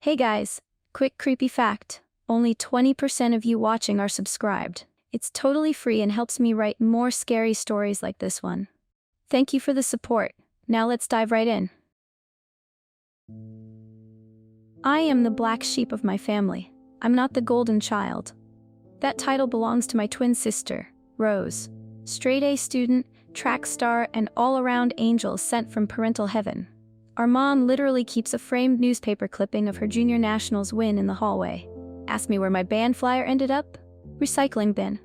Hey guys, quick creepy fact. Only 20% of you watching are subscribed. It's totally free and helps me write more scary stories like this one. Thank you for the support. Now let's dive right in. I am the black sheep of my family. I'm not the golden child. That title belongs to my twin sister, Rose. Straight A student, track star, and all-around angel sent from parental heaven. Our mom literally keeps a framed newspaper clipping of her junior nationals win in the hallway. Ask me where my band flyer ended up? Recycling bin.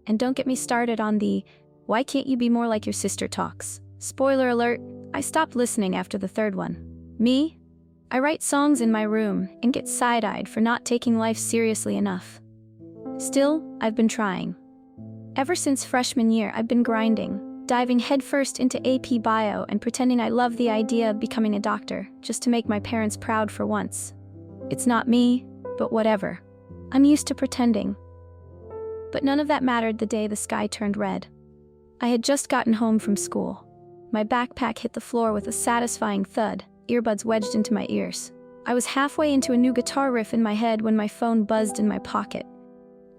And don't get me started on the, why can't you be more like your sister talks. Spoiler alert, I stopped listening after the third one. Me? I write songs in my room and get side-eyed for not taking life seriously enough. Still, I've been trying. Ever since freshman year, I've been grinding, diving headfirst into AP Bio and pretending I love the idea of becoming a doctor, just to make my parents proud for once. It's not me, but whatever. I'm used to pretending. But none of that mattered the day the sky turned red. I had just gotten home from school. My backpack hit the floor with a satisfying thud, earbuds wedged into my ears. I was halfway into a new guitar riff in my head when my phone buzzed in my pocket.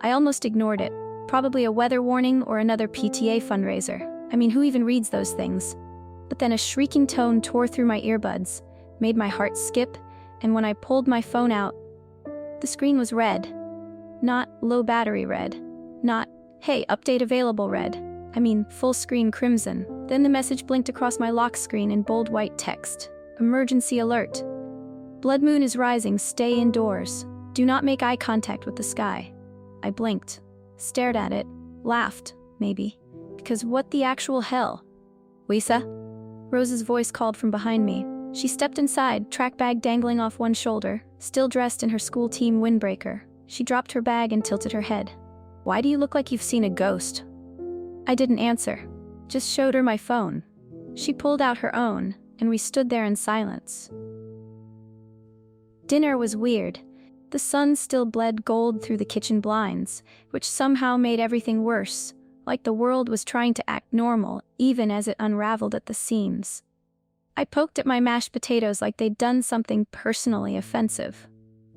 I almost ignored it. Probably a weather warning or another PTA fundraiser. I mean, who even reads those things? But then a shrieking tone tore through my earbuds, made my heart skip, and when I pulled my phone out, the screen was red. Not low battery red. Not, hey, update available red. I mean, full screen crimson. Then the message blinked across my lock screen in bold white text. Emergency alert. Blood moon is rising, stay indoors. Do not make eye contact with the sky. I blinked, stared at it, laughed, maybe. Because what the actual hell? Lisa? Rose's voice called from behind me. She stepped inside, track bag dangling off one shoulder, still dressed in her school team windbreaker. She dropped her bag and tilted her head. Why do you look like you've seen a ghost? I didn't answer, just showed her my phone. She pulled out her own, and we stood there in silence. Dinner was weird. The sun still bled gold through the kitchen blinds, which somehow made everything worse, like the world was trying to act normal, even as it unraveled at the seams. I poked at my mashed potatoes like they'd done something personally offensive.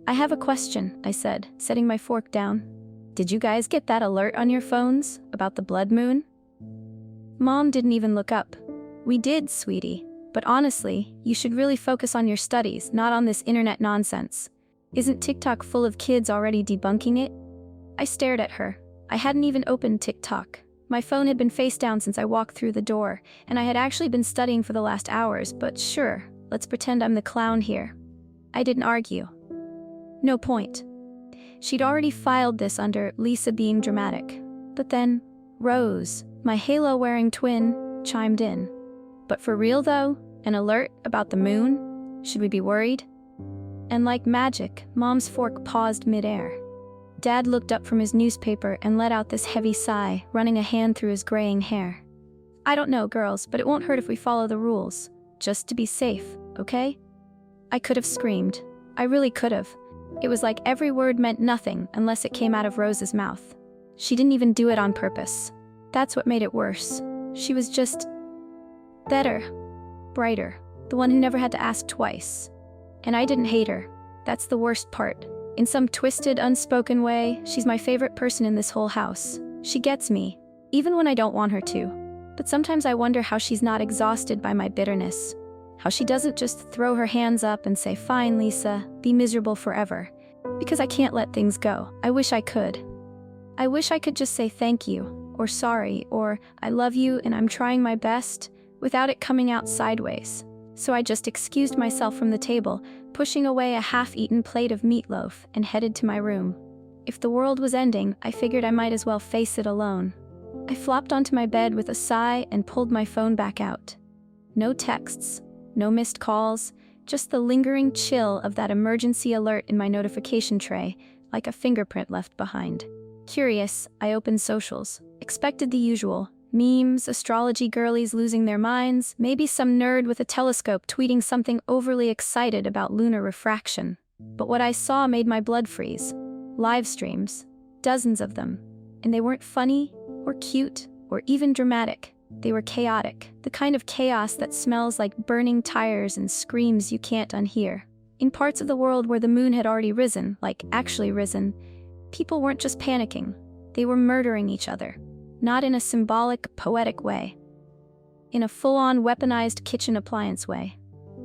I have a question, I said, setting my fork down. Did you guys get that alert on your phones about the blood moon? Mom didn't even look up. We did, sweetie. But honestly, you should really focus on your studies, not on this internet nonsense. Isn't TikTok full of kids already debunking it? I stared at her. I hadn't even opened TikTok. My phone had been face down since I walked through the door, and I had actually been studying for the last hours, but sure, let's pretend I'm the clown here. I didn't argue. No point. She'd already filed this under Lisa being dramatic. But then, Rose, my halo-wearing twin, chimed in. But for real though, an alert about the moon? Should we be worried? And like magic, Mom's fork paused midair. Dad looked up from his newspaper and let out this heavy sigh, running a hand through his graying hair. I don't know, girls, but it won't hurt if we follow the rules. Just to be safe, okay? I could have screamed. I really could have. It was like every word meant nothing unless it came out of Rose's mouth. She didn't even do it on purpose. That's what made it worse. She was just better, brighter, the one who never had to ask twice. And I didn't hate her. That's the worst part. In some twisted, unspoken way, she's my favorite person in this whole house. She gets me, even when I don't want her to. But sometimes I wonder how she's not exhausted by my bitterness. How she doesn't just throw her hands up and say, "Fine, Lisa, be miserable forever." Because I can't let things go. I wish I could. I wish I could just say thank you, or sorry, or I love you and I'm trying my best, without it coming out sideways. So I just excused myself from the table, pushing away a half-eaten plate of meatloaf, and headed to my room. If the world was ending, I figured I might as well face it alone. I flopped onto my bed with a sigh and pulled my phone back out. No texts, no missed calls, just the lingering chill of that emergency alert in my notification tray, like a fingerprint left behind. Curious, I opened socials. Expected the usual. Memes, astrology girlies losing their minds, maybe some nerd with a telescope tweeting something overly excited about lunar refraction. But what I saw made my blood freeze. Live streams. Dozens of them. And they weren't funny, or cute, or even dramatic. They were chaotic. The kind of chaos that smells like burning tires and screams you can't unhear. In parts of the world where the moon had already risen, like actually risen, people weren't just panicking. They were murdering each other. Not in a symbolic, poetic way. In a full-on weaponized kitchen appliance way.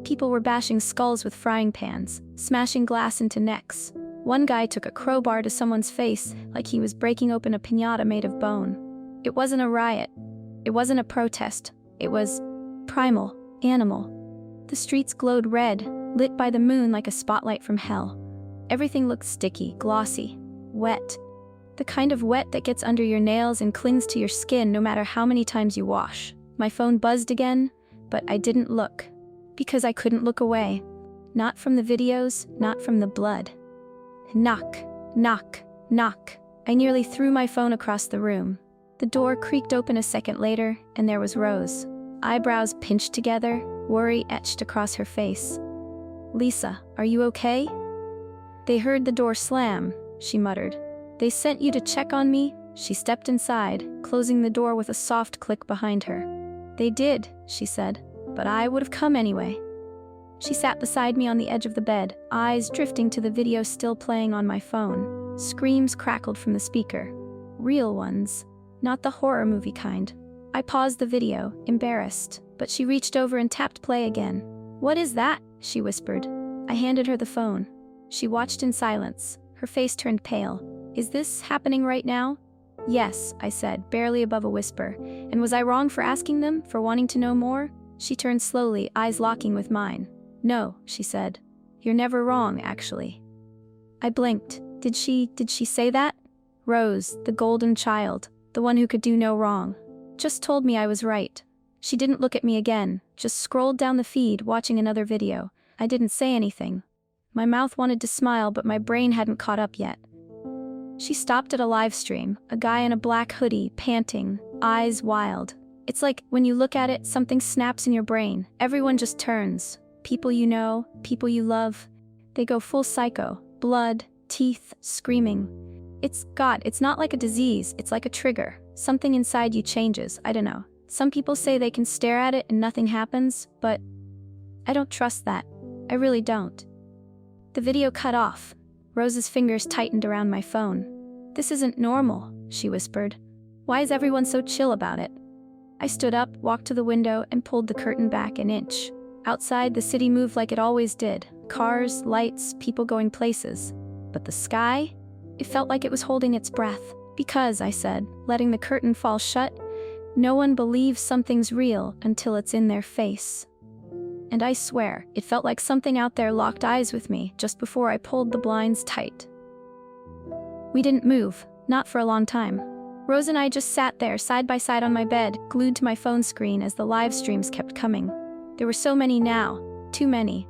People were bashing skulls with frying pans, smashing glass into necks. One guy took a crowbar to someone's face like he was breaking open a piñata made of bone. It wasn't a riot. It wasn't a protest. It was primal, animal. The streets glowed red, lit by the moon like a spotlight from hell. Everything looked sticky, glossy, wet. The kind of wet that gets under your nails and clings to your skin no matter how many times you wash. My phone buzzed again, but I didn't look. Because I couldn't look away. Not from the videos, not from the blood. Knock, knock, knock. I nearly threw my phone across the room. The door creaked open a second later, and there was Rose. Eyebrows pinched together, worry etched across her face. "Lisa, are you okay?" "They heard the door slam," she muttered. "They sent you to check on me?" She stepped inside, closing the door with a soft click behind her. "They did," she said, "but I would have come anyway." She sat beside me on the edge of the bed, eyes drifting to the video still playing on my phone. Screams crackled from the speaker. Real ones. Not the horror movie kind. I paused the video, embarrassed, but she reached over and tapped play again. "What is that?" she whispered. I handed her the phone. She watched in silence. Her face turned pale. "Is this happening right now?" "Yes," I said, barely above a whisper. "And was I wrong for asking them, for wanting to know more?" She turned slowly, eyes locking with mine. "No," she said. "You're never wrong, actually." I blinked. Did she say that? Rose, the golden child, the one who could do no wrong, just told me I was right. She didn't look at me again, just scrolled down the feed, watching another video. I didn't say anything. My mouth wanted to smile, but my brain hadn't caught up yet. She stopped at a live stream, a guy in a black hoodie, panting, eyes wild. It's like, when you look at it, something snaps in your brain. Everyone just turns. People you know, people you love. They go full psycho. Blood, teeth, screaming. It's not like a disease, it's like a trigger. Something inside you changes, I don't know. Some people say they can stare at it and nothing happens, but I don't trust that. I really don't. The video cut off. Rose's fingers tightened around my phone. "This isn't normal," she whispered. "Why is everyone so chill about it?" I stood up, walked to the window, and pulled the curtain back an inch. Outside, the city moved like it always did. Cars, lights, people going places. But the sky? It felt like it was holding its breath. "Because," I said, letting the curtain fall shut, "no one believes something's real until it's in their face." And I swear, it felt like something out there locked eyes with me just before I pulled the blinds tight. We didn't move, not for a long time. Rose and I just sat there side by side on my bed, glued to my phone screen as the live streams kept coming. There were so many now, too many.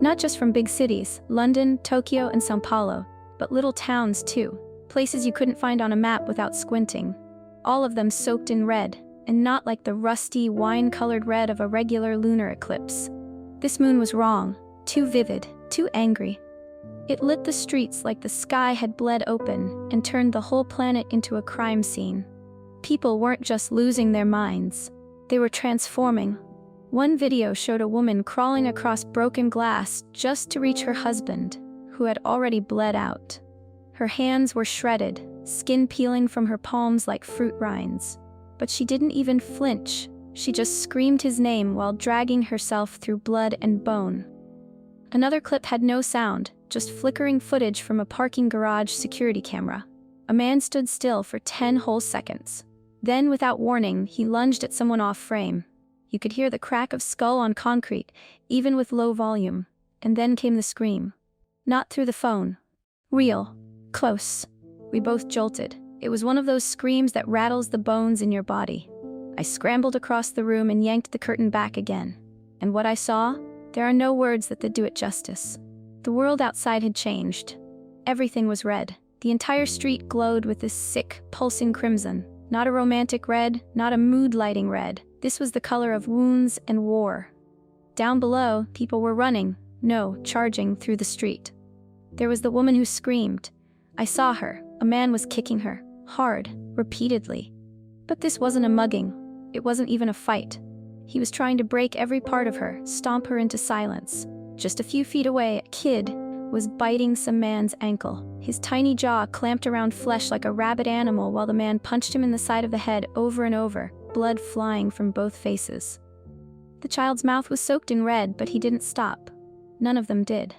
Not just from big cities, London, Tokyo, and São Paulo, but little towns too, places you couldn't find on a map without squinting. All of them soaked in red, and not like the rusty, wine-colored red of a regular lunar eclipse. This moon was wrong, too vivid, too angry. It lit the streets like the sky had bled open and turned the whole planet into a crime scene. People weren't just losing their minds, they were transforming. One video showed a woman crawling across broken glass just to reach her husband, who had already bled out. Her hands were shredded, skin peeling from her palms like fruit rinds. But she didn't even flinch. She just screamed his name while dragging herself through blood and bone. Another clip had no sound, just flickering footage from a parking garage security camera. A man stood still for 10 whole seconds. Then, without warning, he lunged at someone off frame. You could hear the crack of skull on concrete, even with low volume. And then came the scream. Not through the phone. Real. Close. We both jolted. It was one of those screams that rattles the bones in your body. I scrambled across the room and yanked the curtain back again. And what I saw? There are no words that do it justice. The world outside had changed. Everything was red. The entire street glowed with this sick, pulsing crimson. Not a romantic red, not a mood-lighting red. This was the color of wounds and war. Down below, people were running, charging through the street. There was the woman who screamed. I saw her. A man was kicking her. Hard, repeatedly. But this wasn't a mugging. It wasn't even a fight. He was trying to break every part of her, stomp her into silence. Just a few feet away, a kid was biting some man's ankle. His tiny jaw clamped around flesh like a rabid animal while the man punched him in the side of the head over and over, blood flying from both faces. The child's mouth was soaked in red, but he didn't stop. None of them did.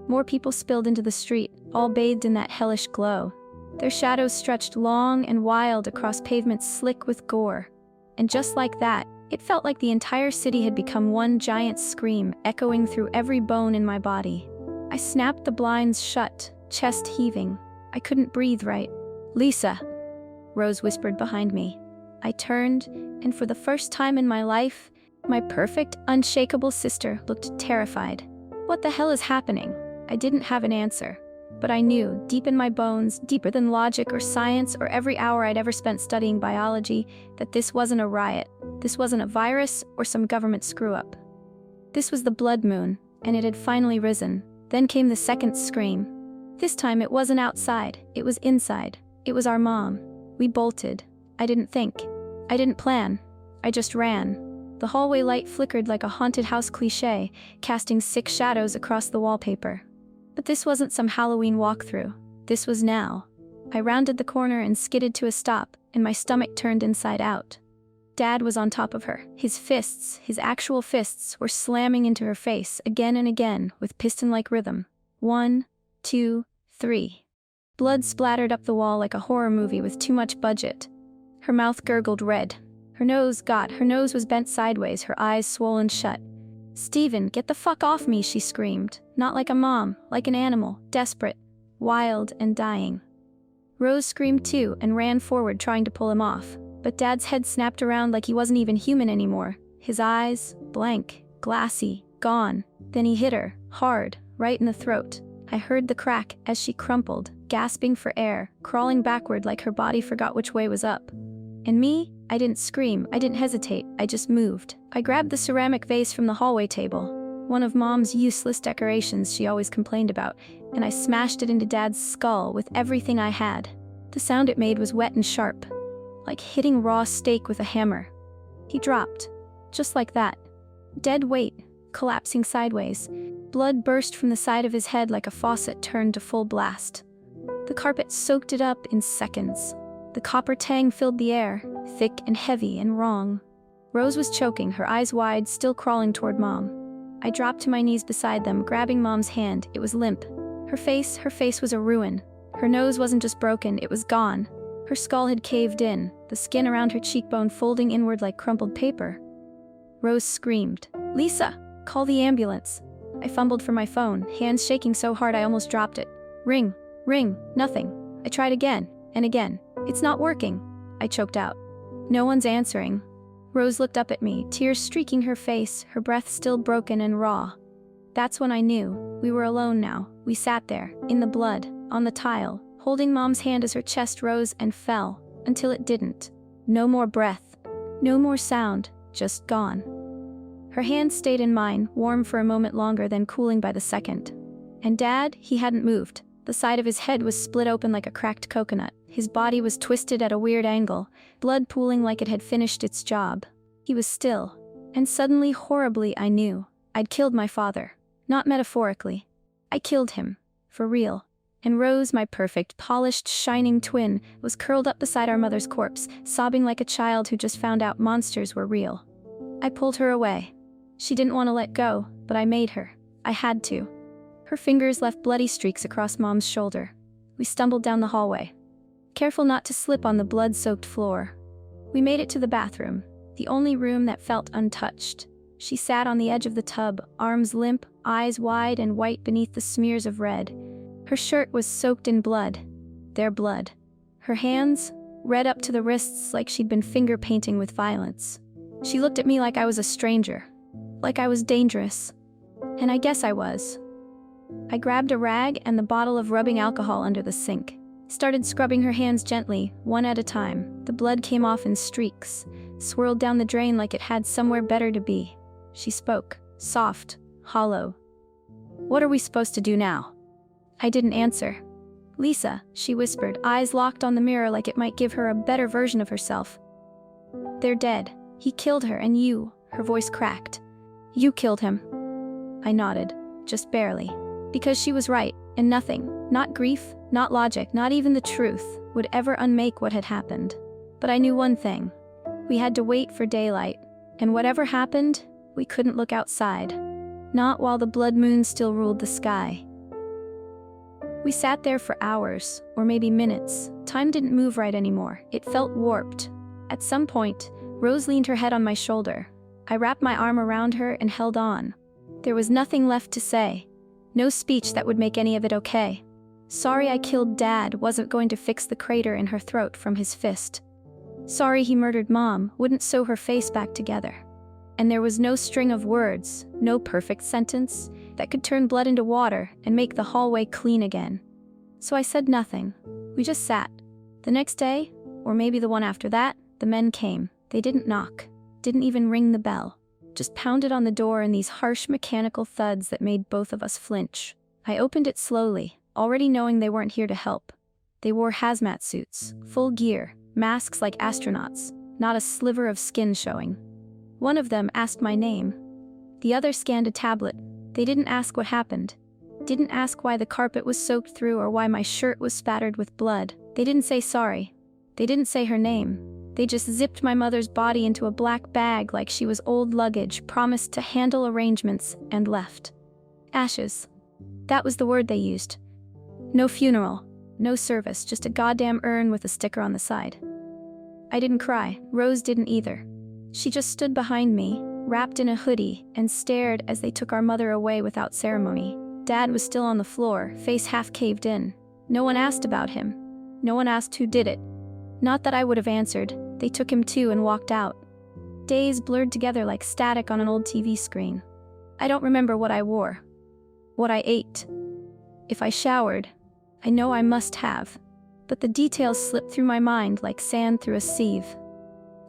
More people spilled into the street, all bathed in that hellish glow. Their shadows stretched long and wild across pavements slick with gore. And just like that, it felt like the entire city had become one giant scream, echoing through every bone in my body. I snapped the blinds shut, chest heaving. I couldn't breathe right. "Lisa," Rose whispered behind me. I turned, and for the first time in my life, my perfect, unshakable sister looked terrified. What the hell is happening? I didn't have an answer. But I knew, deep in my bones, deeper than logic or science or every hour I'd ever spent studying biology, that this wasn't a riot. This wasn't a virus or some government screw-up. This was the blood moon, and it had finally risen. Then came the second scream. This time it wasn't outside, it was inside. It was our mom. We bolted. I didn't think. I didn't plan. I just ran. The hallway light flickered like a haunted house cliché, casting sick shadows across the wallpaper. But this wasn't some Halloween walkthrough. This was now. I rounded the corner and skidded to a stop, and my stomach turned inside out. Dad was on top of her. His fists, his actual fists, were slamming into her face again and again with piston-like rhythm. 1, 2, 3. Blood splattered up the wall like a horror movie with too much budget. Her mouth gurgled red. Her nose was bent sideways, her eyes swollen shut. "Steven, get the fuck off me," she screamed. Not like a mom, like an animal, desperate, wild, and dying. Rose screamed too and ran forward trying to pull him off. But Dad's head snapped around like he wasn't even human anymore. His eyes, blank, glassy, gone. Then he hit her, hard, right in the throat. I heard the crack as she crumpled, gasping for air, crawling backward like her body forgot which way was up. And me? I didn't scream, I didn't hesitate, I just moved. I grabbed the ceramic vase from the hallway table, one of Mom's useless decorations she always complained about, and I smashed it into Dad's skull with everything I had. The sound it made was wet and sharp, like hitting raw steak with a hammer. He dropped, just like that. Dead weight, collapsing sideways. Blood burst from the side of his head like a faucet turned to full blast. The carpet soaked it up in seconds. The copper tang filled the air, thick and heavy and wrong. Rose was choking, her eyes wide, still crawling toward Mom. I dropped to my knees beside them, grabbing Mom's hand. It was limp. Her face was a ruin. Her nose wasn't just broken, it was gone. Her skull had caved in, the skin around her cheekbone folding inward like crumpled paper. Rose screamed, "Lisa, call the ambulance." I fumbled for my phone, hands shaking so hard I almost dropped it. Ring, nothing. I tried again, and again. "It's not working," I choked out. "No one's answering." Rose looked up at me, tears streaking her face, her breath still broken and raw. That's when I knew. We were alone now. We sat there, in the blood, on the tile, holding Mom's hand as her chest rose and fell, until it didn't. No more breath. No more sound, just gone. Her hand stayed in mine, warm for a moment longer, then cooling by the second. And Dad, he hadn't moved. The side of his head was split open like a cracked coconut. His body was twisted at a weird angle, blood pooling like it had finished its job. He was still. And suddenly, horribly, I knew. I'd killed my father. Not metaphorically. I killed him. For real. And Rose, my perfect, polished, shining twin, was curled up beside our mother's corpse, sobbing like a child who just found out monsters were real. I pulled her away. She didn't want to let go, but I made her. I had to. Her fingers left bloody streaks across Mom's shoulder. We stumbled down the hallway, careful not to slip on the blood-soaked floor. We made it to the bathroom, the only room that felt untouched. She sat on the edge of the tub, arms limp, eyes wide and white beneath the smears of red. Her shirt was soaked in blood. Their blood. Her hands, red up to the wrists like she'd been finger-painting with violence. She looked at me like I was a stranger. Like I was dangerous. And I guess I was. I grabbed a rag and the bottle of rubbing alcohol under the sink. Started scrubbing her hands gently, one at a time. The blood came off in streaks, swirled down the drain like it had somewhere better to be. She spoke, soft, hollow. "What are we supposed to do now?" I didn't answer. "Lisa," she whispered, eyes locked on the mirror like it might give her a better version of herself. "They're dead. He killed her and you," her voice cracked. "You killed him." I nodded. just barely. Because she was right, and nothing, not grief, not logic, not even the truth, would ever unmake what had happened. But I knew one thing. We had to wait for daylight, and whatever happened, we couldn't look outside. Not while the blood moon still ruled the sky. We sat there for hours, or maybe minutes. Time didn't move right anymore. It felt warped. At some point, Rose leaned her head on my shoulder. I wrapped my arm around her and held on. There was nothing left to say. No speech that would make any of it okay. Sorry I killed Dad wasn't going to fix the crater in her throat from his fist. Sorry he murdered Mom wouldn't sew her face back together. And there was no string of words, no perfect sentence, that could turn blood into water and make the hallway clean again. So I said nothing. We just sat. The next day, or maybe the one after that, the men came. They didn't knock, didn't even ring the bell. Just pounded on the door in these harsh mechanical thuds that made both of us flinch. I opened it slowly, already knowing they weren't here to help. They wore hazmat suits, full gear, masks like astronauts, not a sliver of skin showing. One of them asked my name. The other scanned a tablet. They didn't ask what happened. Didn't ask why the carpet was soaked through or why my shirt was spattered with blood. They didn't say sorry. They didn't say her name. They just zipped my mother's body into a black bag like she was old luggage, promised to handle arrangements, and left. Ashes. That was the word they used. No funeral, no service, just a goddamn urn with a sticker on the side. I didn't cry. Rose didn't either. She just stood behind me, wrapped in a hoodie, and stared as they took our mother away without ceremony. Dad was still on the floor, face half caved in. No one asked about him. No one asked who did it. Not that I would have answered. They took him too and walked out. Days blurred together like static on an old TV screen. I don't remember what I wore. What I ate. If I showered. I know I must have. But the details slipped through my mind like sand through a sieve.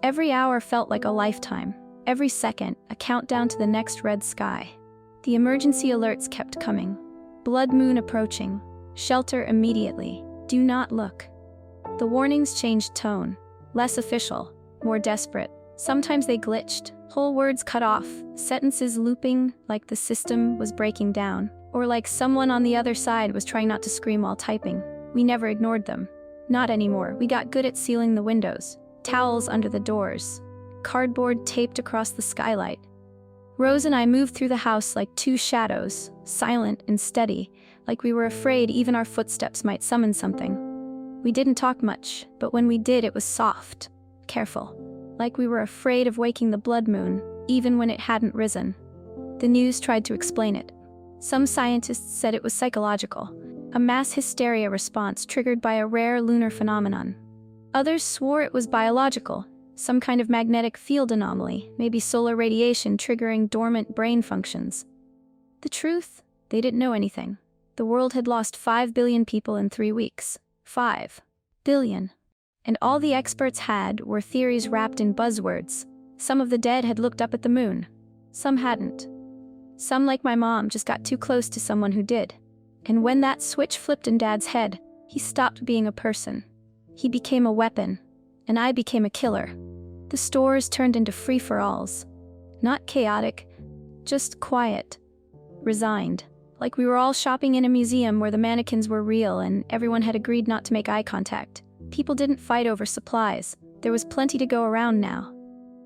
Every hour felt like a lifetime. Every second, a countdown to the next red sky. The emergency alerts kept coming. Blood moon approaching. Shelter immediately. Do not look. The warnings changed tone. Less official. More desperate. Sometimes they glitched. Whole words cut off. Sentences looping like the system was breaking down. Or like someone on the other side was trying not to scream while typing. We never ignored them. Not anymore. We got good at sealing the windows. Towels under the doors. Cardboard taped across the skylight. Rose and I moved through the house like two shadows, silent and steady, like we were afraid even our footsteps might summon something. We didn't talk much, but when we did it was soft, careful, like we were afraid of waking the blood moon, even when it hadn't risen. The news tried to explain it. Some scientists said it was psychological, a mass hysteria response triggered by a rare lunar phenomenon. Others swore it was biological, some kind of magnetic field anomaly, maybe solar radiation triggering dormant brain functions. The truth? They didn't know anything. The world had lost 5 billion people in 3 weeks. 5 billion. And all the experts had were theories wrapped in buzzwords. Some of the dead had looked up at the moon. Some hadn't. Some, like my mom, just got too close to someone who did. And when that switch flipped in Dad's head, he stopped being a person. He became a weapon. And I became a killer. The stores turned into free-for-alls. Not chaotic, just quiet. Resigned. Like we were all shopping in a museum where the mannequins were real and everyone had agreed not to make eye contact. People didn't fight over supplies. There was plenty to go around now.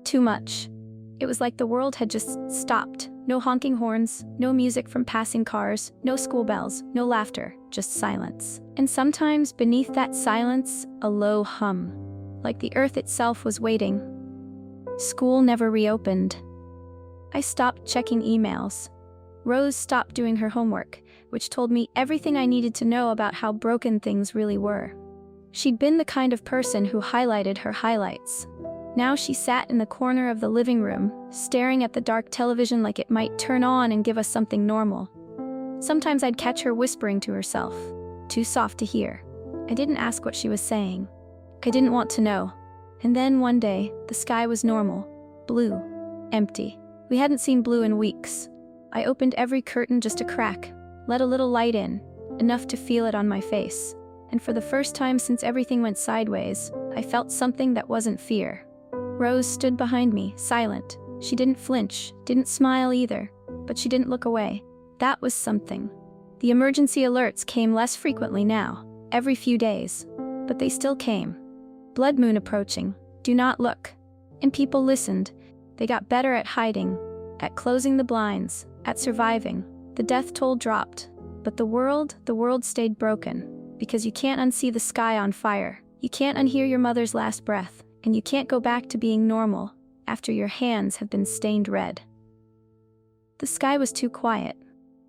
Too much. It was like the world had just stopped. No honking horns, no music from passing cars, no school bells, no laughter, just silence. And sometimes beneath that silence, a low hum. Like the earth itself was waiting. School never reopened. I stopped checking emails. Rose stopped doing her homework, which told me everything I needed to know about how broken things really were. She'd been the kind of person who highlighted her highlights. Now she sat in the corner of the living room, staring at the dark television like it might turn on and give us something normal. Sometimes I'd catch her whispering to herself, too soft to hear. I didn't ask what she was saying. I didn't want to know. And then one day, the sky was normal. Blue. Empty. We hadn't seen blue in weeks. I opened every curtain just a crack, let a little light in, enough to feel it on my face. And for the first time since everything went sideways, I felt something that wasn't fear. Rose stood behind me, silent. She didn't flinch, didn't smile either, but she didn't look away. That was something. The emergency alerts came less frequently now, every few days. But they still came. Blood moon approaching. Do not look. And people listened. They got better at hiding, at closing the blinds, at surviving. The death toll dropped. But the world stayed broken. Because you can't unsee the sky on fire. You can't unhear your mother's last breath. And you can't go back to being normal after your hands have been stained red. The sky was too quiet.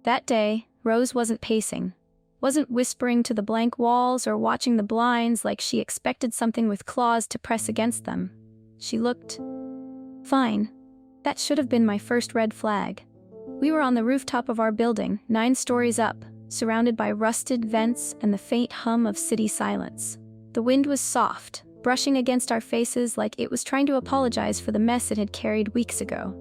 That day, Rose wasn't pacing. Wasn't whispering to the blank walls or watching the blinds like she expected something with claws to press against them. She looked fine. That should have been my first red flag. We were on the rooftop of our building, 9 stories up, surrounded by rusted vents and the faint hum of city silence. The wind was soft, brushing against our faces like it was trying to apologize for the mess it had carried weeks ago.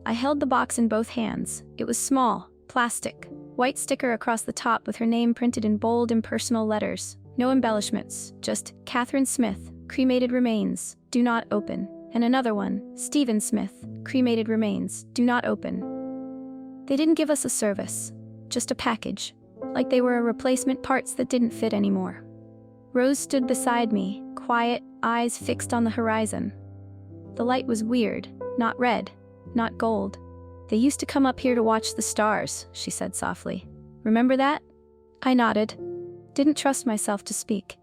I held the box in both hands. It was small, plastic, white sticker across the top with her name printed in bold, impersonal letters. No embellishments, just Catherine Smith, cremated remains, do not open. And another one, Stephen Smith, cremated remains, do not open. They didn't give us a service, just a package, like they were replacement parts that didn't fit anymore. Rose stood beside me, quiet, eyes fixed on the horizon. The light was weird, not red, not gold. They used to come up here to watch the stars, she said softly. Remember that? I nodded. Didn't trust myself to speak.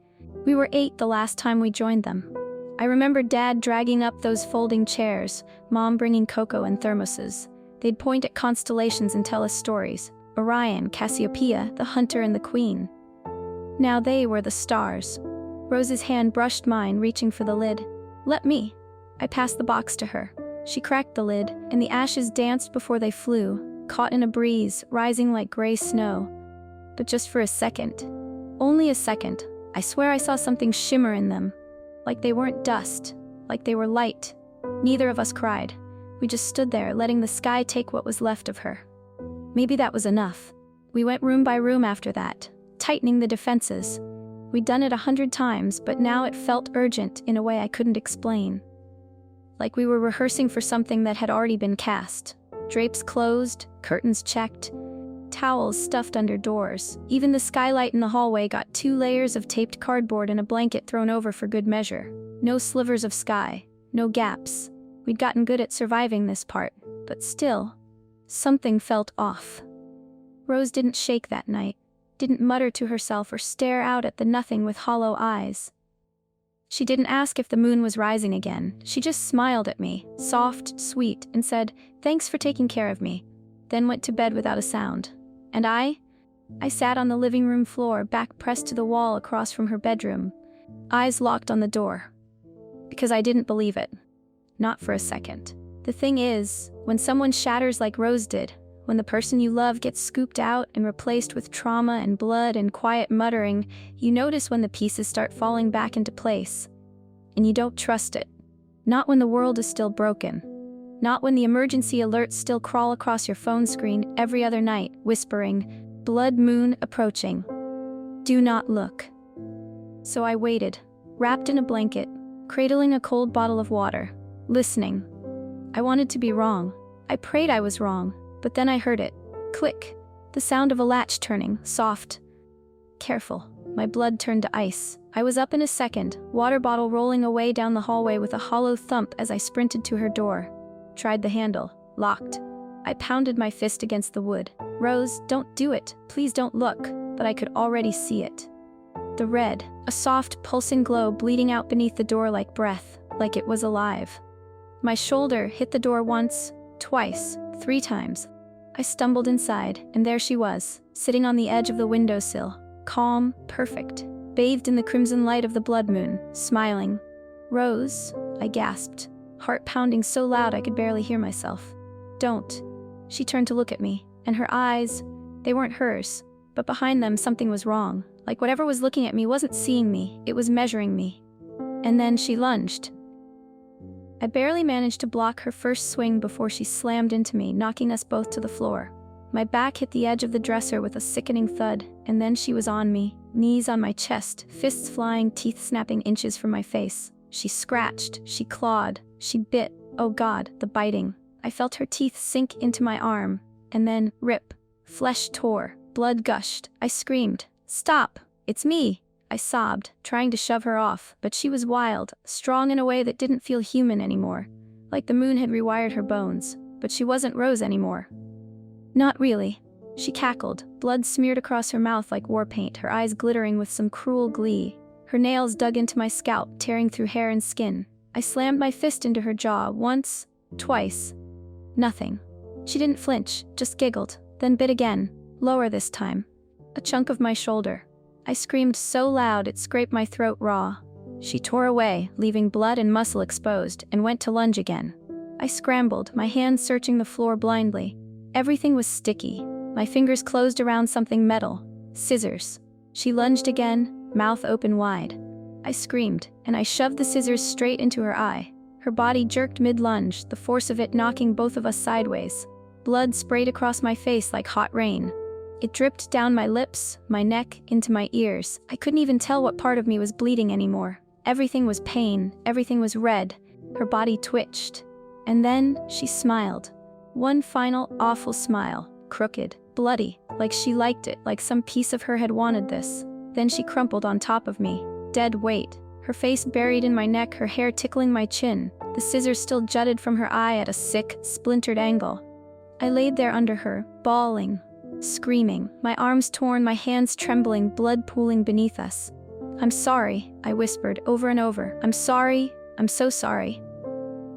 We were 8 the last time we joined them. I remember Dad dragging up those folding chairs, Mom bringing cocoa and thermoses. They'd point at constellations and tell us stories. Orion, Cassiopeia, the hunter and the queen. Now they were the stars. Rose's hand brushed mine, reaching for the lid. Let me. I passed the box to her. She cracked the lid, and the ashes danced before they flew, caught in a breeze, rising like gray snow. But just for a second. Only a second. I swear I saw something shimmer in them. Like they weren't dust. Like they were light. Neither of us cried. We just stood there, letting the sky take what was left of her. Maybe that was enough. We went room by room after that, tightening the defenses. We'd done it 100 times, but now it felt urgent in a way I couldn't explain. Like we were rehearsing for something that had already been cast. Drapes closed, curtains checked, towels stuffed under doors. Even the skylight in the hallway got 2 layers of taped cardboard and a blanket thrown over for good measure. No slivers of sky, no gaps. We'd gotten good at surviving this part, but still, something felt off. Rose didn't shake that night, didn't mutter to herself or stare out at the nothing with hollow eyes. She didn't ask if the moon was rising again. She just smiled at me, soft, sweet, and said, "Thanks for taking care of me," then went to bed without a sound. And I sat on the living room floor, back pressed to the wall across from her bedroom, eyes locked on the door. Because I didn't believe it. Not for a second. The thing is, when someone shatters like Rose did, when the person you love gets scooped out and replaced with trauma and blood and quiet muttering, you notice when the pieces start falling back into place. And you don't trust it. Not when the world is still broken. Not when the emergency alerts still crawl across your phone screen every other night, whispering, "Blood moon approaching. Do not look." So I waited, wrapped in a blanket, cradling a cold bottle of water, listening. I wanted to be wrong. I prayed I was wrong. But then I heard it. Click. The sound of a latch turning, soft. Careful. My blood turned to ice. I was up in a second, water bottle rolling away down the hallway with a hollow thump as I sprinted to her door. Tried the handle. Locked. I pounded my fist against the wood. "Rose, don't do it. Please don't look." But I could already see it. The red, a soft, pulsing glow bleeding out beneath the door like breath, like it was alive. My shoulder hit the door once, twice, 3 times. I stumbled inside, and there she was, sitting on the edge of the windowsill, calm, perfect, bathed in the crimson light of the blood moon, smiling. "Rose," I gasped, heart pounding so loud I could barely hear myself. "Don't." She turned to look at me, and her eyes, they weren't hers, but behind them something was wrong, like whatever was looking at me wasn't seeing me, it was measuring me. And then she lunged. I barely managed to block her first swing before she slammed into me, knocking us both to the floor. My back hit the edge of the dresser with a sickening thud, and then she was on me, knees on my chest, fists flying, teeth snapping inches from my face. She scratched, she clawed, she bit. Oh God, the biting. I felt her teeth sink into my arm, and then rip. Flesh tore, blood gushed. I screamed, "Stop! It's me!" I sobbed, trying to shove her off, but she was wild, strong in a way that didn't feel human anymore. Like the moon had rewired her bones, but she wasn't Rose anymore. Not really. She cackled, blood smeared across her mouth like war paint, her eyes glittering with some cruel glee. Her nails dug into my scalp, tearing through hair and skin. I slammed my fist into her jaw once, twice. Nothing. She didn't flinch, just giggled, then bit again, lower this time. A chunk of my shoulder. I screamed so loud it scraped my throat raw. She tore away, leaving blood and muscle exposed, and went to lunge again. I scrambled, my hands searching the floor blindly. Everything was sticky. My fingers closed around something metal. Scissors. She lunged again, mouth open wide. I screamed, and I shoved the scissors straight into her eye. Her body jerked mid-lunge, the force of it knocking both of us sideways. Blood sprayed across my face like hot rain. It dripped down my lips, my neck, into my ears. I couldn't even tell what part of me was bleeding anymore. Everything was pain, everything was red. Her body twitched. And then she smiled. One final, awful smile, crooked, bloody, like she liked it, like some piece of her had wanted this. Then she crumpled on top of me, dead weight. Her face buried in my neck, her hair tickling my chin. The scissors still jutted from her eye at a sick, splintered angle. I laid there under her, bawling, screaming, my arms torn, my hands trembling, blood pooling beneath us. "I'm sorry," I whispered over and over. "I'm sorry, I'm so sorry."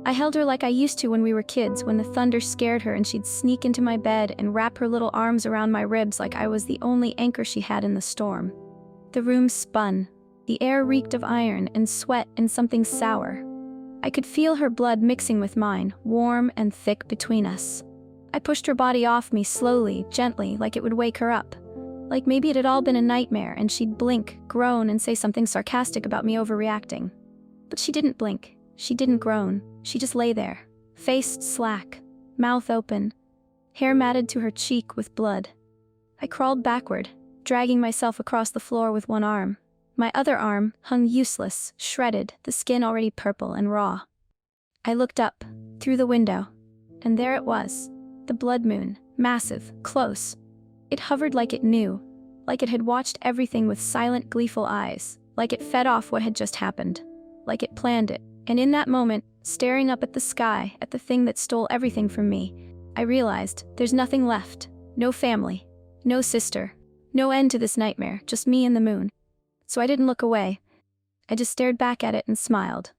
I held her like I used to when we were kids, when the thunder scared her and she'd sneak into my bed and wrap her little arms around my ribs like I was the only anchor she had in the storm. The room spun. The air reeked of iron and sweat and something sour. I could feel her blood mixing with mine, warm and thick between us. I pushed her body off me slowly, gently, like it would wake her up. Like maybe it had all been a nightmare and she'd blink, groan, and say something sarcastic about me overreacting. But she didn't blink. She didn't groan. She just lay there, face slack, mouth open, hair matted to her cheek with blood. I crawled backward, dragging myself across the floor with one arm. My other arm hung useless, shredded, the skin already purple and raw. I looked up, through the window, and there it was, the blood moon, massive, close. It hovered like it knew, like it had watched everything with silent, gleeful eyes, like it fed off what had just happened, like it planned it. And in that moment, staring up at the sky, at the thing that stole everything from me, I realized there's nothing left. No family, no sister, no end to this nightmare, just me and the moon. So I didn't look away. I just stared back at it and smiled.